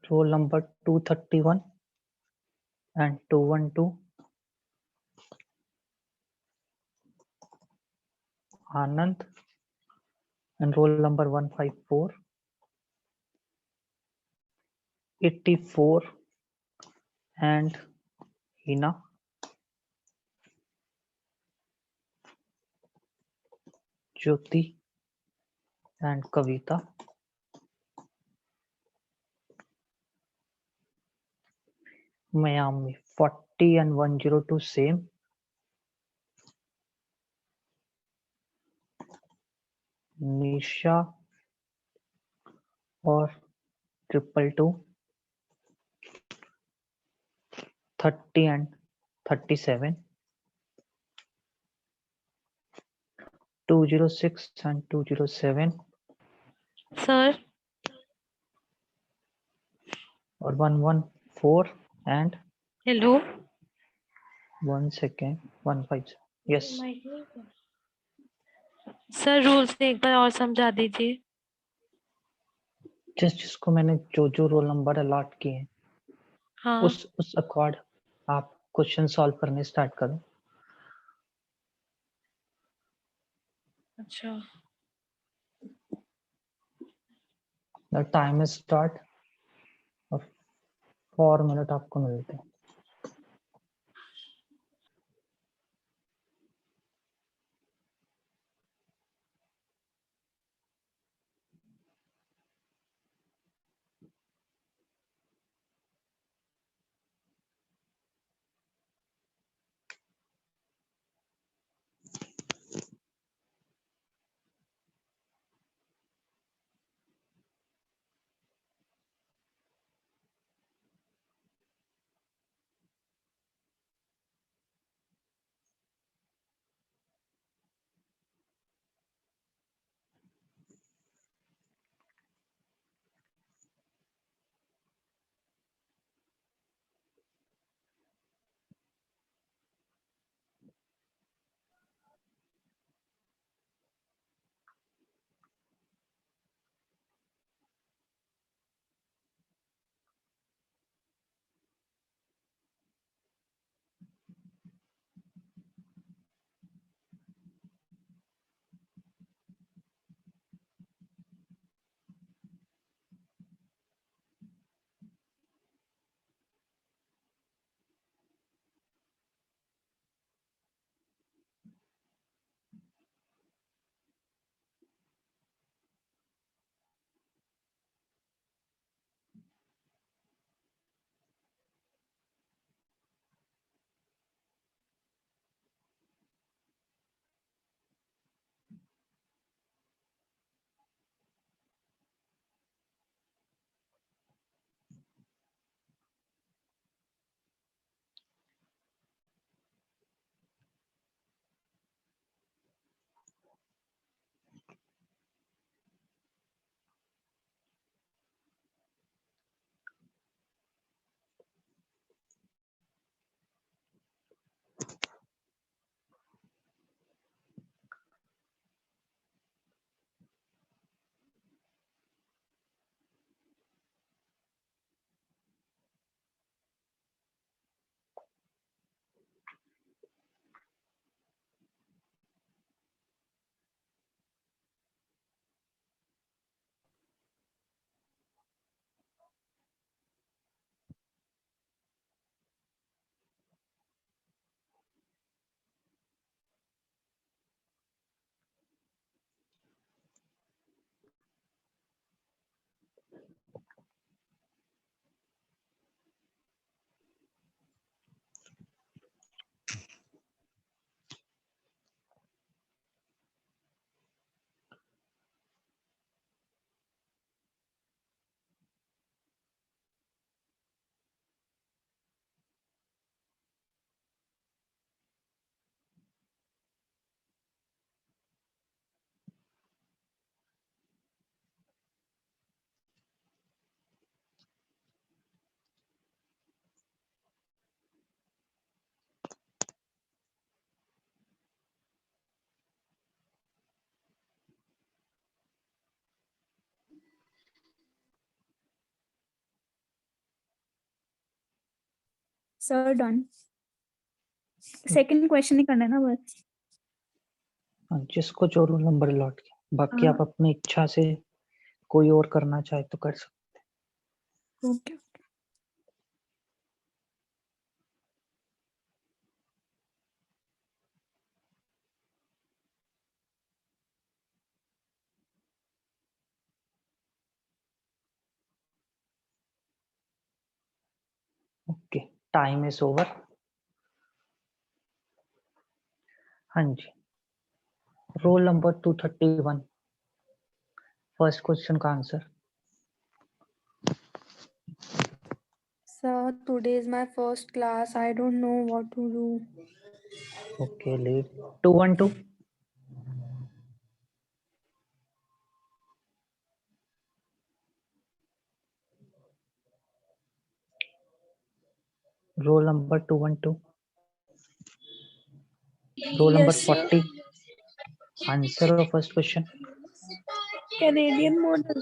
roll number 231 and 212, Anand, and roll number 154, 84, and Hina, Jyoti, and Kavita. Miami 40 and 102 same. Nisha or 222, 30 and 37. 206 and 207, Sir, or 114 and hello. 1 second 157. Yes, sir rules एक बार और समझा दीजिए. जिसको मैंने जो roll number allot किए हैं हाँ. उस अकॉर्ड आप क्वेश्चन सॉल्व करने स्टार्ट करो. अच्छा. द टाइम इज स्टार्ट और 4 मिनट आपको मिलते हैं. Sir done. सेकंड क्वेश्चन ही करना है ना बस। हाँ, जिसको जो रोल नंबर लौट के, बाकी आप अपनी इच्छा से कोई और करना चाहे तो कर सकते। Okay. Okay, time is over. हाँ जी, रोल नंबर 231, फर्स्ट क्वेश्चन का answer. Sir, today is my first class. I don't know what to do. Okay, leave 212। Roll number 212। Roll number 40, answer of first question. Canadian model.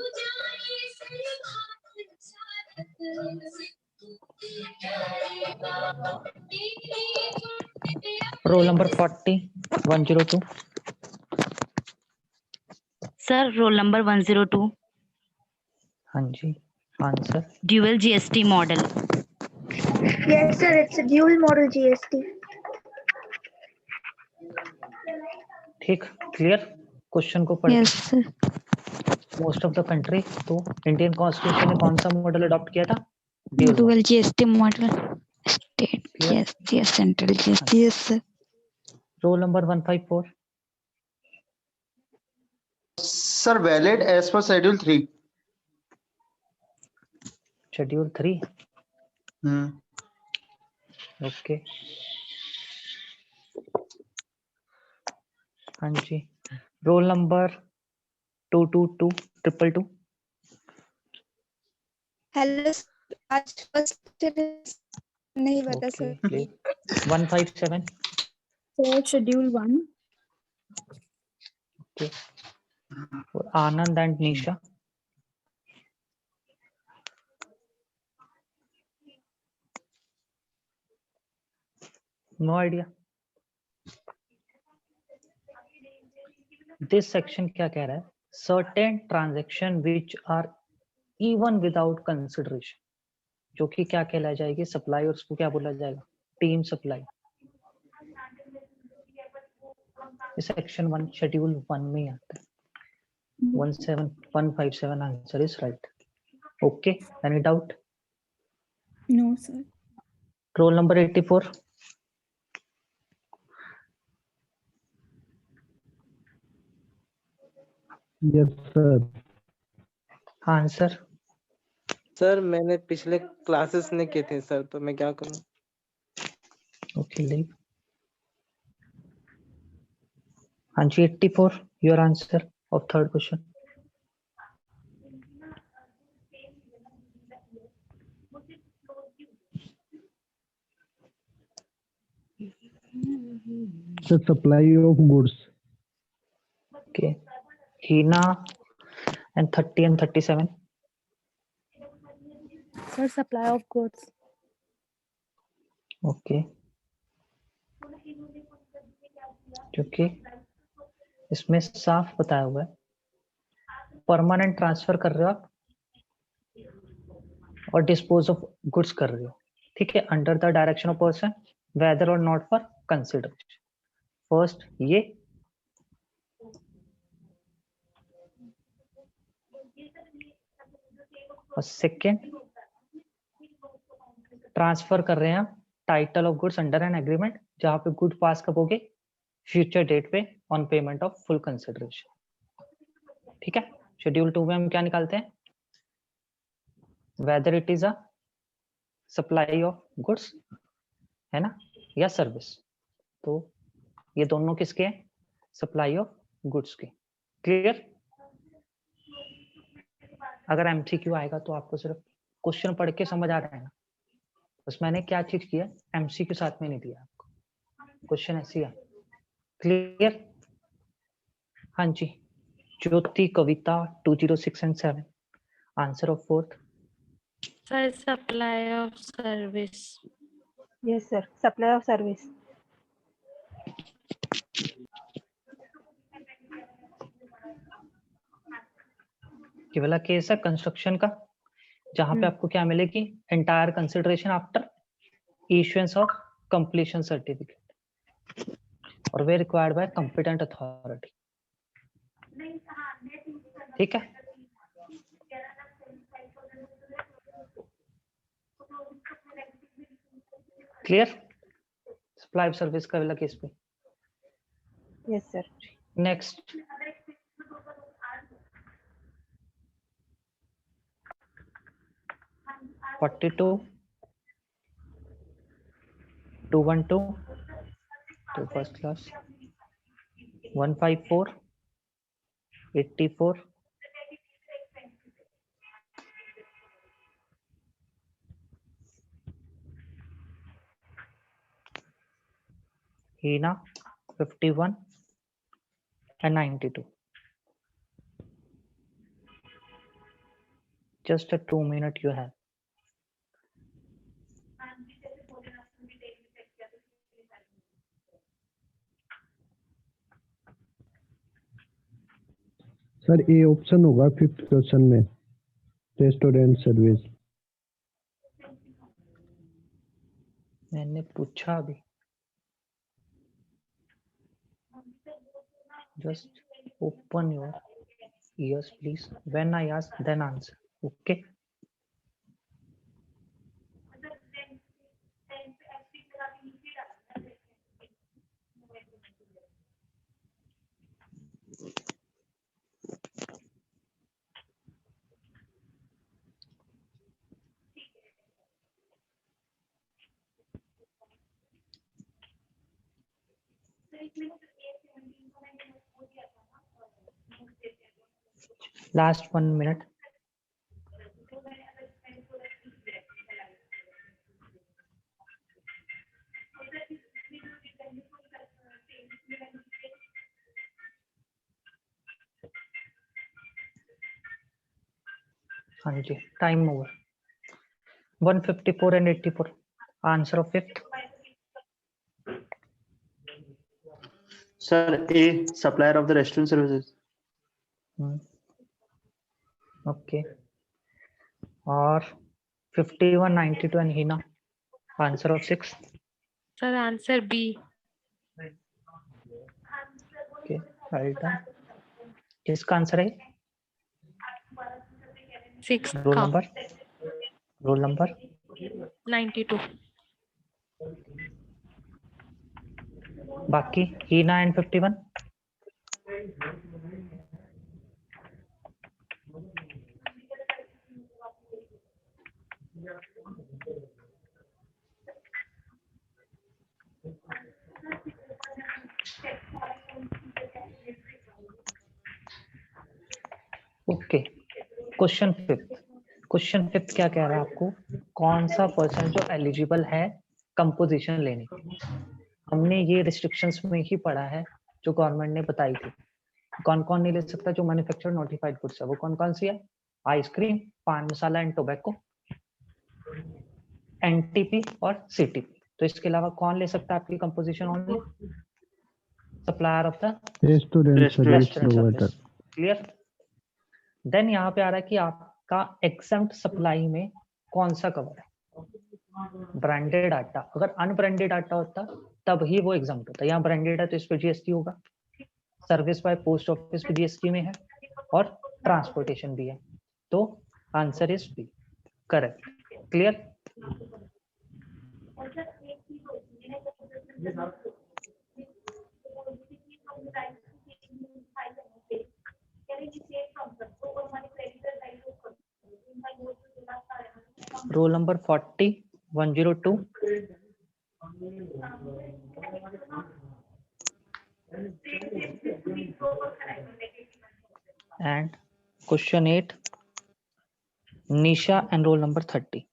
Roll number 40, 102। Sir roll number 102 हाँ जी, answer. Dual GST model. Yes, sir. It's a dual model GST. ठीक, clear. Question को पढ़ yes sir. Most of the country, तो Indian constitution ने कौन सा model adopt किया था? Dual GST model. State Clear? GST, central GST. Yes sir. Roll number 154। Sir, valid as per Schedule 3. Schedule 3। Okay, हाँ जी। Roll number 222 Hello. आज first नहीं पता okay, sir. 157। Sir schedule 1। Okay, और Anand and Nisha. No idea. This section क्या कह रहा है? Certain transaction which are even without consideration, जो कि क्या कहला जाएगी? सप्लाई। और उसको क्या बोला जाएगा? Team supply. सेक्शन 1 शेड्यूल 1 में ही आता है। 17157 answer is right. Okay, any doubt? No sir. Roll number 84। Yes sir. Answer. Sir मैंने पिछले क्लासेस ने किए थे सर, तो मैं क्या करूं? Okay, leave. हाँ जी, 84 your answer of third question. The supply of goods. Okay, Hina and 30 and 37. Sir supply of goods. Okay, क्योंकि इसमें साफ बताया हुआ है परमानेंट ट्रांसफर कर रहे हो आप और डिस्पोज ऑफ गुड्स कर रहे हो, ठीक है, under the direction of person whether और नॉट फॉर कंसिडरेशन। फर्स्ट ये, और सेकेंड ट्रांसफर कर रहे हैं आप title of goods under an agreement, जहां पे गुड पास कब होगे? फ्यूचर डेट पे on payment of full consideration. ठीक है, शेड्यूल 2 में हम क्या निकालते हैं? Whether it is a supply of goods, है ना, या सर्विस। तो ये दोनों किसके हैं? सप्लाई ऑफ गुड्स के। क्लियर? अगर एमसीक्यू आएगा तो आपको सिर्फ क्वेश्चन पढ़ के समझ आ रहा है ना, बस मैंने क्या चीज किया, एमसीक्यू साथ में नहीं दिया आपको, क्वेश्चन ऐसे ही। क्लियर? हाँ जी, ज्योति, कविता 206 and 7, answer of fourth. Sir supply of service. Yes, sir. Supply of service. ये वाला केस है कंस्ट्रक्शन का, जहां पे आपको क्या मिलेगी, entire consideration after issuance of completion certificate और वे रिक्वायर्ड बाय कॉम्पिटेंट अथॉरिटी। ठीक है, क्लियर? सप्लाई सर्विस का वाला केस पे। Yes, sir. Next, forty two 212 to first class 154 84 Hina 51 and 92. Just a 2 minute you have. Sir A option होगा 5th question में, restaurant service. मैंने पूछा अभी, just open your ears please. When I ask, then answer. Okay. Last 1 minute. हाँ जी, time over. 154 and 84. Answer of 5th. Sir, A, supplier of the restaurant services. Okay. और 51, 92 and Hina. Answer of 6th. Sir, answer B. Okay, well done. किसका answer है? 6 role का number, roll number 92. बाकी हीना and 51. Okay, question fifth क्या कह रहा है आपको, कौन सा पर्सन जो एलिजिबल है कंपोजिशन लेने की। हमने ये रिस्ट्रिक्शंस में ही पढ़ा है जो गवर्नमेंट ने बताई थी। कौन कौन नहीं ले सकता, जो मैन्युफैक्चर नोटिफाइड गुड्स है, वो कौन कौन सी है, ice cream, paan masala and tobacco, NTP और सीटीपी। तो इसके अलावा कौन ले सकता है आपकी composition only, supplier of the restaurant service provider. Clear? Then यहाँ पे आ रहा है कि आपका एग्जम्प्ट सप्लाई में कौन सा कवर है, ब्रांडेड आटा। अगर अनब्रांडेड आटा होता तब ही वो एग्जम्प्ट होता है। यहाँ ब्रांडेड है तो इस पर जीएसटी होगा, सर्विस बाय पोस्ट ऑफिस भी जीएसटी में है और ट्रांसपोर्टेशन भी है। तो answer is B, correct. Clear? Roll number 40 102 and question 8 Nisha and roll number 30.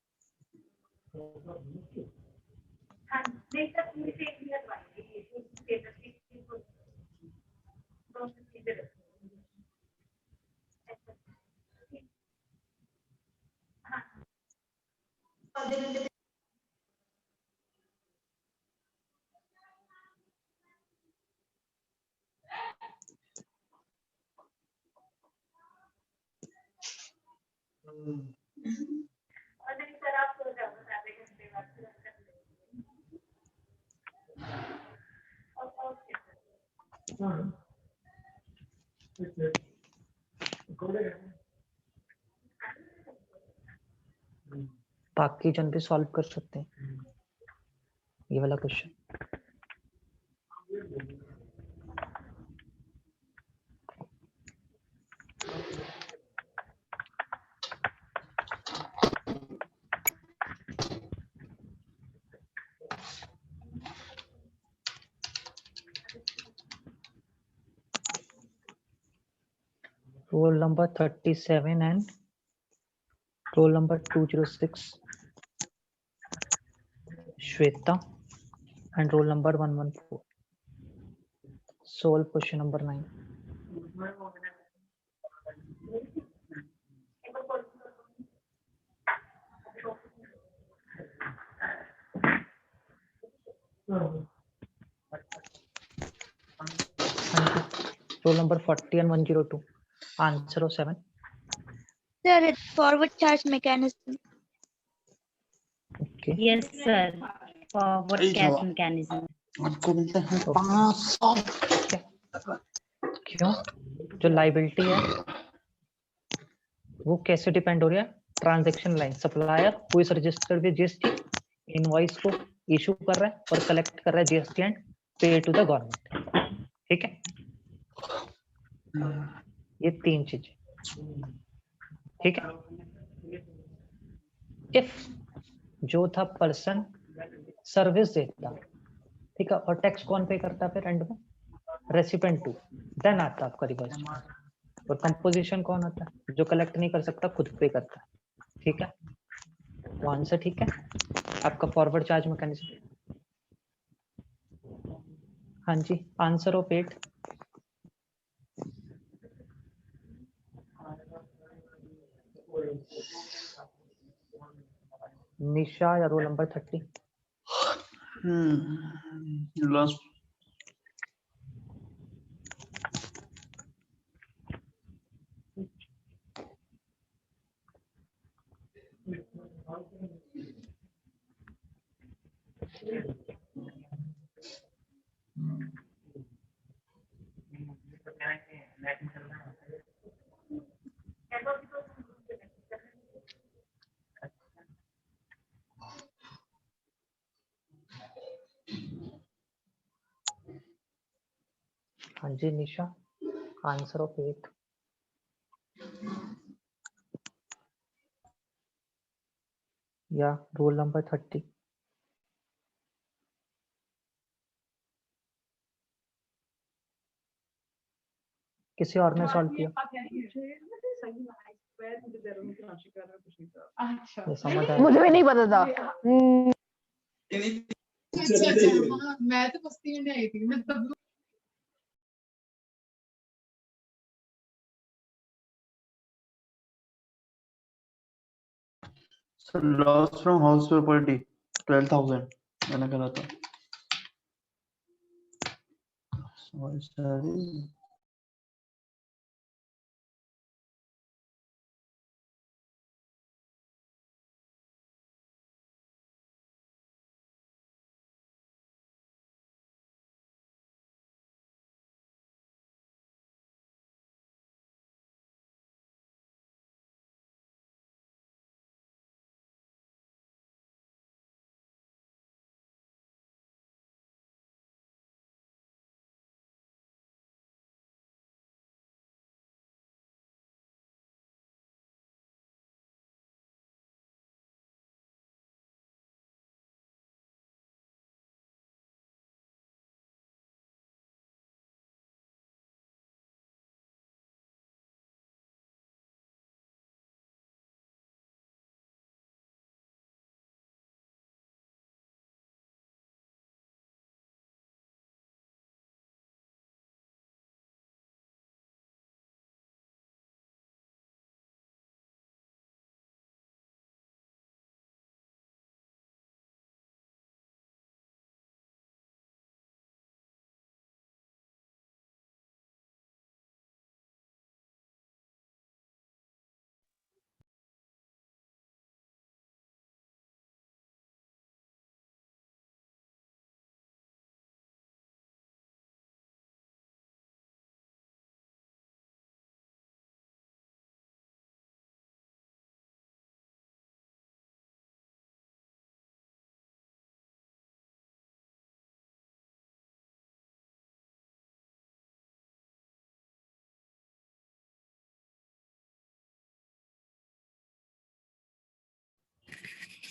बाकी जन भी सॉल्व कर सकते हैं ये वाला question. Roll number 37 and roll number 206, Shweta, and roll number 114. Solve question number 9. Roll number 40 and 102. Answer of 7. Sir, it's forward charge mechanism. Okay. Yes, sir. Forward catch mechanism. क्यों? जो लाइबिलिटी है वो कैसे डिपेंड हो रही है? Transaction line, supplier who is registered with GST invoice को issue कर रहा है और कलेक्ट कर रहा है जीएसटी एंड पे टू द गवर्नमेंट। ठीक है, ये तीन चीजें। ठीक है, इफ जो था पर्सन सर्विस देता, ठीक है, और टैक्स कौन पे करता फिर एंड में? रेसिपेंट टू, देन आता आपका रिवर्स। और कंपोजिशन कौन होता है? जो कलेक्ट नहीं कर सकता खुद पे करता है। ठीक है, तो आंसर ठीक है आपका फॉरवर्ड चार्ज मैकेनिज्म। हाँ जी, आंसर ऑफ 8। निशा या रोल नंबर 30? Last. हाँ जी निशा, आंसर ऑफ 8। या रोल नंबर 30? किसी और ने सॉल्व किया? ये समझ आया? मुझे भी नहीं पता था। मैं तो मस्ती में नहीं आई थी, मैं तब So loss from house property 12,000 मैंने करा था। Sorry.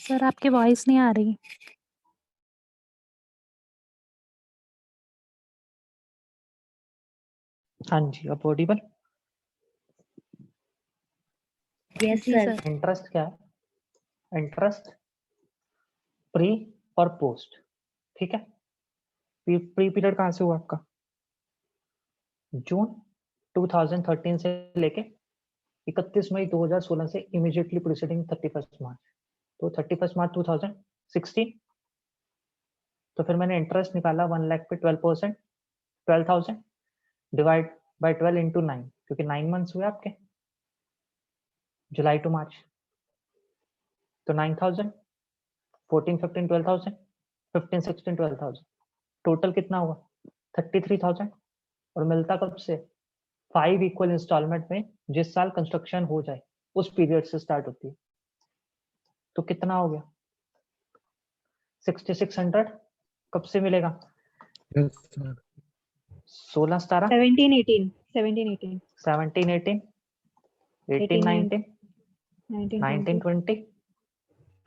सर आपकी वॉइस नहीं आ रही। हाँ जी, अब ऑडिबल। Yes, जी sir. सर। इंटरेस्ट क्या है? इंटरेस्ट प्री और पोस्ट, ठीक है। प्री पीरियड कहाँ से हुआ आपका? जून 2013 से लेके 31 मई 2016 से इमीडिएटली प्रीसीडिंग 31 मार्च, तो 31 मार्च 2016। तो फिर मैंने इंटरेस्ट निकाला 1 लाख पे 12%, 12,000 डिवाइड बाय 12 इंटू 9, क्योंकि 9 मंथ्स हुए आपके, जुलाई टू मार्च। तो 9,000, 14, 15, 12,000, 15, 16, 12,000, टोटल कितना हुआ? 33,000। और मिलता कब से? 5 इक्वल इंस्टॉलमेंट में, जिस साल कंस्ट्रक्शन हो जाए उस पीरियड से स्टार्ट होती है। तो कितना हो गया? 6600 कब से मिलेगा? Yes, sir. 16 17 17, 18, 17, 18, 17 18 18 19 19, 19 20 20,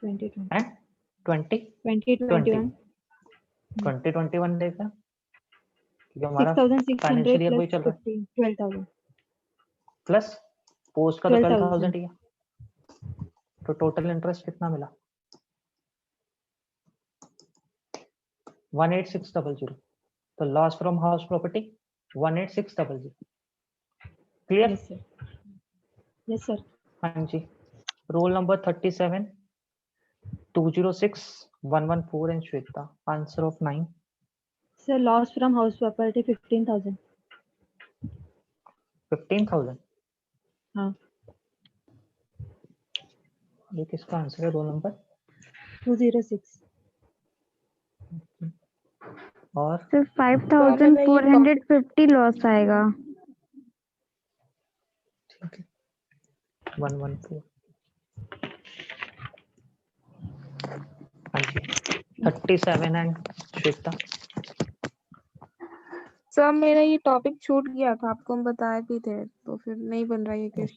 20, एंड 20 20, 21, 20 21 देखा, क्योंकि हमारा 6,600 फाइनेंशियल ईयर वही plus चल रहा है। 15, 12,000, प्लस पोस्ट का तो 12,000. 12,000 ही है। तो टोटल इंटरेस्ट कितना मिला? 18600। तो loss from house property 18600। Clear? Yes, sir. Yes, sir. हाँ जी। Roll number 37 206 114 and Shweta, answer of 9। Sir, loss from house property 15,000. 15,000। हाँ. ये किसका आंसर है? Roll number 206. और तो 5,450 लॉस आएगा। ठीक है 114। हाँ जी 37 एंड श्वेता। सर मेरा ये टॉपिक छूट गया था, आपको हम बताए भी थे, तो फिर नहीं बन रहा ये केस।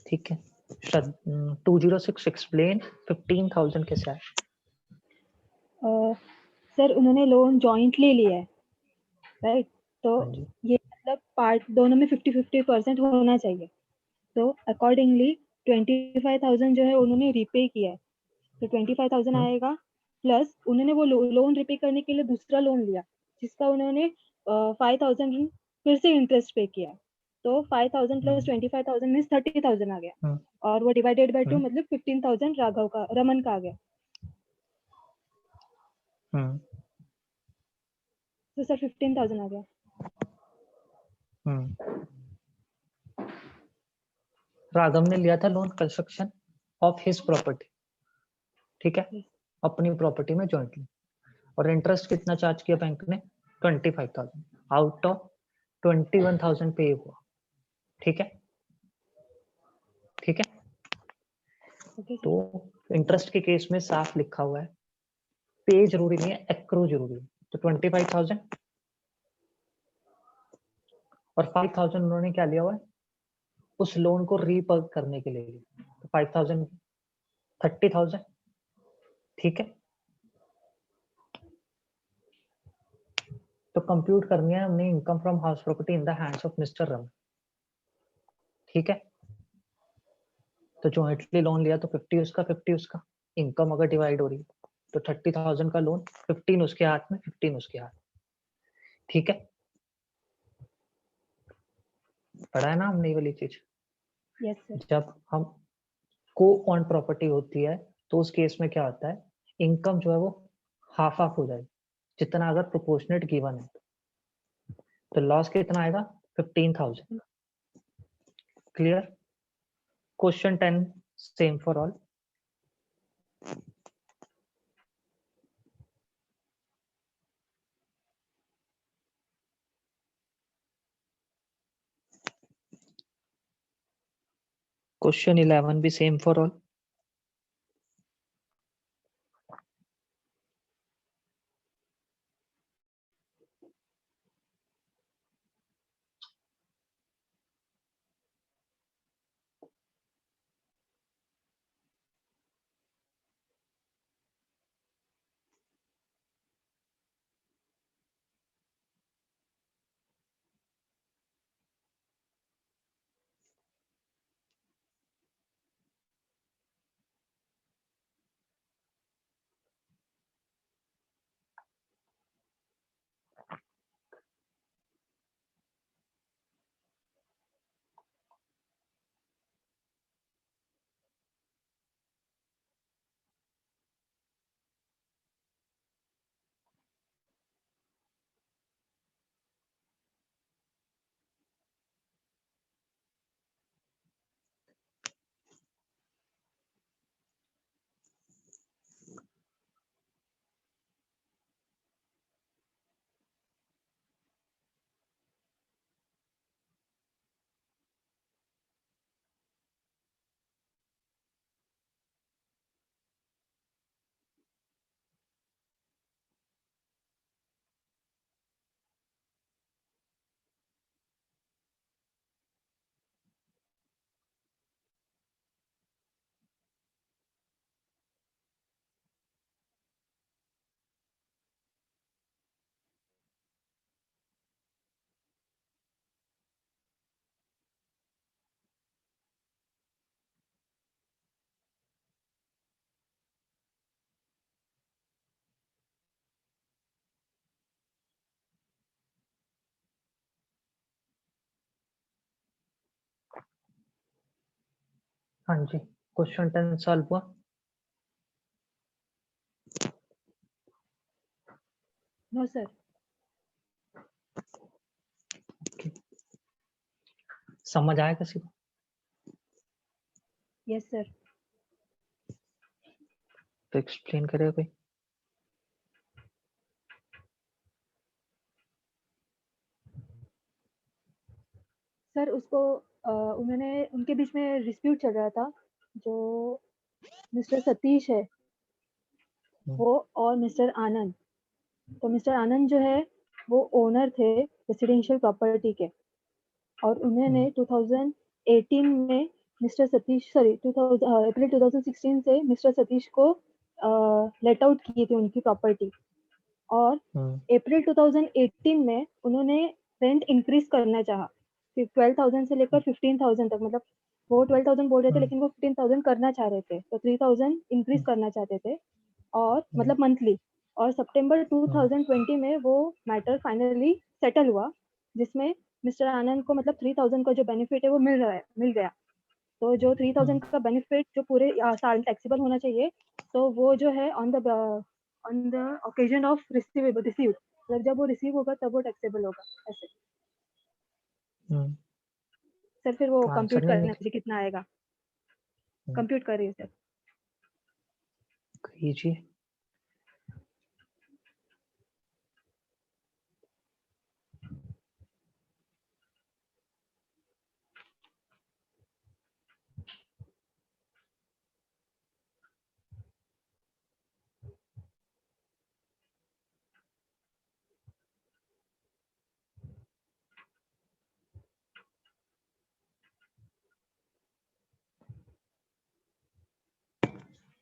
ठीक है। 206 एक्सप्लेन 15,000 कैसे आया? सर उन्होंने लोन जॉइंटली लिया है, राइट? तो हाँ जी। ये मतलब पार्ट दोनों में 50-50% होना चाहिए। तो अकॉर्डिंगली 25,000 जो है उन्होंने रिपे किया है, तो 25,000 आएगा। प्लस उन्होंने वो लोन रिपे करने के लिए दूसरा लोन लिया, जिसका उन्होंने 5,000 फिर से इंटरेस्ट पे किया। तो 5,000 प्लस 25,000 मीन्स 30,000 आ गया, और वो डिवाइडेड बाय 2 मतलब 15,000 राघव का, रमन का आ गया। तो सर 15,000 आ गया। राघव ने लिया था loan construction of his property, ठीक है, अपनी प्रॉपर्टी में जॉइंटली, और इंटरेस्ट कितना चार्ज किया बैंक ने? 25,000 आउट ऑफ 21,000 पे हुआ, ठीक है। ठीक है, तो इंटरेस्ट के केस में साफ लिखा हुआ है, पे जरूरी नहीं है, एक्रो जरूरी है। तो 25,000 और 5,000 उन्होंने क्या लिया हुआ है? उस लोन को रीपे करने के लिए लिया। तो 5,000 30,000, ठीक है। तो कंप्यूट करनी है हमने income from house property in the hands of mister Raman, ठीक है। तो जॉइंटली लोन लिया तो 50 उसका 50 उसका, इनकम अगर डिवाइड हो रही है तो 30,000 का लोन, 15 उसके हाथ में 15 उसके हाथ, ठीक है। पढ़ा है ना हमने ये वाली चीज? Yes sir. जब हम को ऑन प्रॉपर्टी होती है तो उस केस में क्या होता है, इनकम जो है वो हाफ हाफ हो जाएगी, जितना अगर प्रोपोर्शनेट गिवन है। तो लॉस कितना आएगा? 15,000। Clear? Question 10 same for all. Question 11 भी सेम फॉर ऑल। हाँ जी, क्वेश्चन 10 सॉल्व हुआ। No sir. समझ आया किसी को? Yes sir. तो एक्सप्लेन करेगा कोई? सर उसको उन्होंने उनके बीच में डिस्प्यूट चल रहा था, जो मिस्टर सतीश है वो और मिस्टर आनंद। तो मिस्टर आनंद जो है वो ओनर थे रेसिडेंशियल प्रॉपर्टी के, और उन्होंने 2018 में मिस्टर सतीश अप्रैल 2016 से मिस्टर सतीश को लेट आउट किए थे उनकी प्रॉपर्टी, और अप्रैल 2018 में उन्होंने रेंट इंक्रीज करना चाहा, फिर 12,000 से लेकर 15,000 तक, मतलब वो 12,000 बोल रहे थे लेकिन वो 15,000 करना चाह रहे थे, तो 3,000 इंक्रीज करना चाहते थे, और मतलब मंथली। और सितंबर 2020 में वो मैटर फाइनली सेटल हुआ, जिसमें मिस्टर आनंद को मतलब 3,000 का जो बेनिफिट है वो मिल गया। तो जो 3,000 का बेनिफिट जो पूरे साल टैक्सेबल होना चाहिए, तो वो जो है on the occasion of received, मतलब जब वो रिसीव होगा तब वो टैक्सेबल होगा ऐसे। सर फिर वो तो आंसर कंप्यूट नहीं करना निकला। मुझे कितना आएगा, कंप्यूट करिए सर। कीजिए।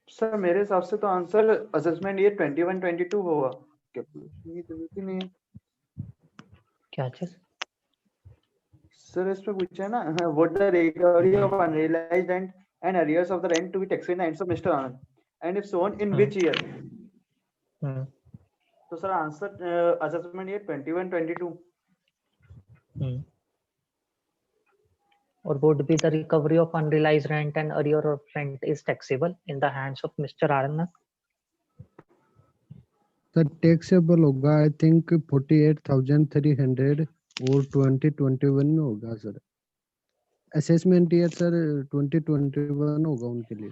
सर मेरे हिसाब से तो आंसर असेसमेंट ईयर 21-22 होगा। क्या चीज? सर इस पे पूछा है ना, what the recovery of unrealised and arrears of the rent to be taxed in the hands of mister Anand and if so in which year. तो सर आंसर असेसमेंट ईयर 21-22। और would be the recovery of unrealized rent and arrear of rent is taxable in the hands of Mr. Aranath? Sir taxable होगा I think 48,300 और 2021 में होगा sir. Assessment year sir 2021 होगा उनके लिए।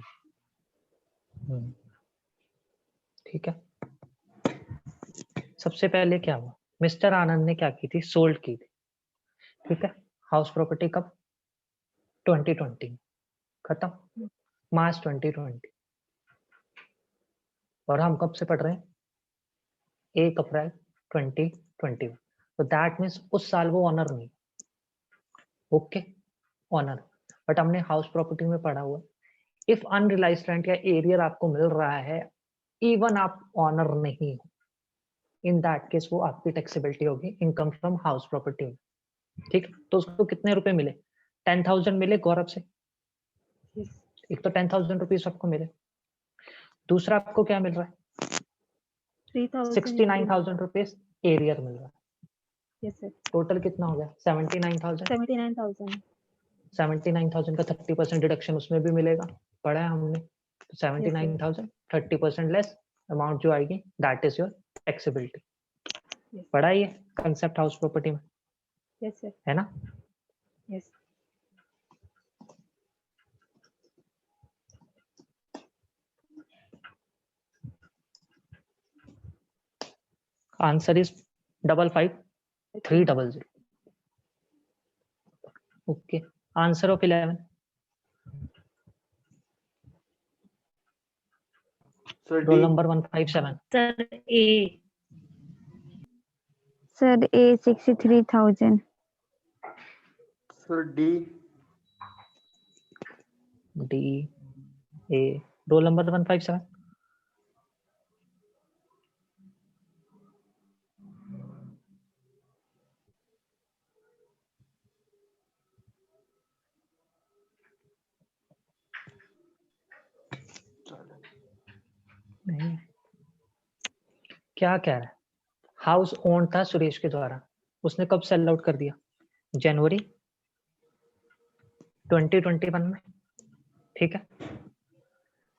ठीक है। सबसे पहले क्या हुआ, मिस्टर आनंद ने क्या की थी, सोल्ड की थी। ठीक है, हाउस प्रॉपर्टी कब? 2020 में खत्म, मार्च 2020। और हम कब से पढ़ रहे हैं? 1 अप्रैल 2021। तो दैट मीन्स उस साल वो ऑनर नहीं। Okay, owner. बट हमने हाउस प्रॉपर्टी में पढ़ा हुआ, इफ अनरियलाइज्ड रेंट या एरियर आपको मिल रहा है, इवन आप ऑनर नहीं हो, इन दैट केस वो आपकी टैक्सेबिलिटी होगी इनकम फ्रॉम हाउस प्रॉपर्टी में। ठीक, तो उसको कितने रुपए मिले? 10,000 मिले गौरव से। एक तो 10,000 रुपीज आपको मिले, दूसरा आपको क्या मिल रहा है? 69,000 रुपीज एरियर मिल रहा है। Yes sir. टोटल कितना हो गया? 79,000। 79,000। 79,000 का 30% डिडक्शन उसमें भी मिलेगा, पढ़ा है हमने। तो 79,000 30% लेस अमाउंट जो आएगी दैट इज योर टैक्सेबिलिटी। पढ़ा है ये कंसेप्ट हाउस प्रॉपर्टी में? Yes sir. है ना? Yes. Answer is 55,300. Okay, answer of 11। Roll number 157। Sir A. Sir A 63,000। Sir D. D A. Roll number 157। नहीं, क्या कह रहा है? हाउस ओन था सुरेश के द्वारा, उसने कब सेल आउट कर दिया? जनवरी 2021 में। ठीक है।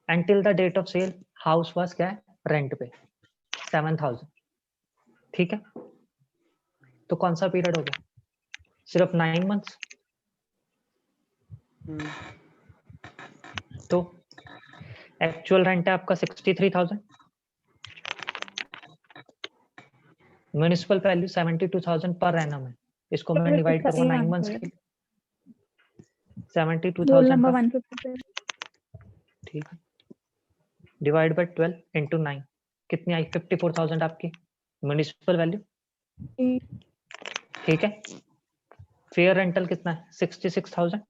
Until the date of sale house was क्या है, रेंट पे 7,000, ठीक है। तो कौन सा पीरियड हो गया, सिर्फ 9 मंथ्स। तो एक्चुअल रेंट है आपका 63,000, म्युनिसिपल वैल्यू 72,000 पर एनम है। इसको मैं डिवाइड करूंगा 9 मंथ्स के लिए, रोल 72,000 नंबर का, 150 ठीक है, डिवाइड बाय 12 इंटू 9, कितनी आई, 54,000 आपकी म्युनिसिपल वैल्यू, ठीक है। फेयर रेंटल कितना है, 66,000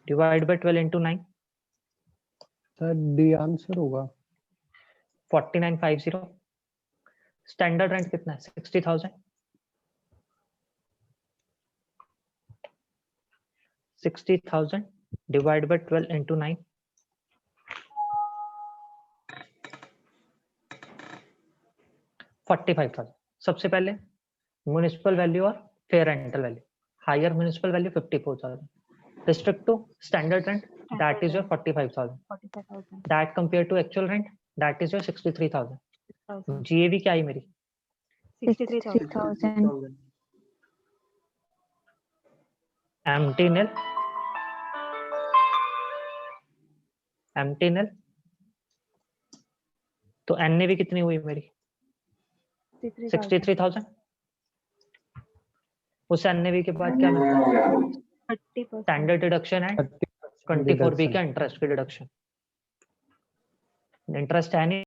divide by 12 into 9, sir D answer होगा। 4950। स्टैंडर्ड रेंट कितना है, 60,000, 60,000 डिवाइड बाय 12 इंटू 9, 45,000। सबसे पहले म्युनिसिपल वैल्यू और fair rental value, higher municipal value 54,000 restrict to standard rent, that is your 45,000, 45,000 that compared to actual rent, that is your 63,000। GAV क्या आई मेरी, 63,000 empty nil, empty nil, तो NAV कितनी हुई मेरी, 63,000। उस NAV के बाद क्या मिलता है, 30% स्टैंडर्ड डिडक्शन है 24B का इंटरेस्ट की डिडक्शन, इंटरेस्ट है नहीं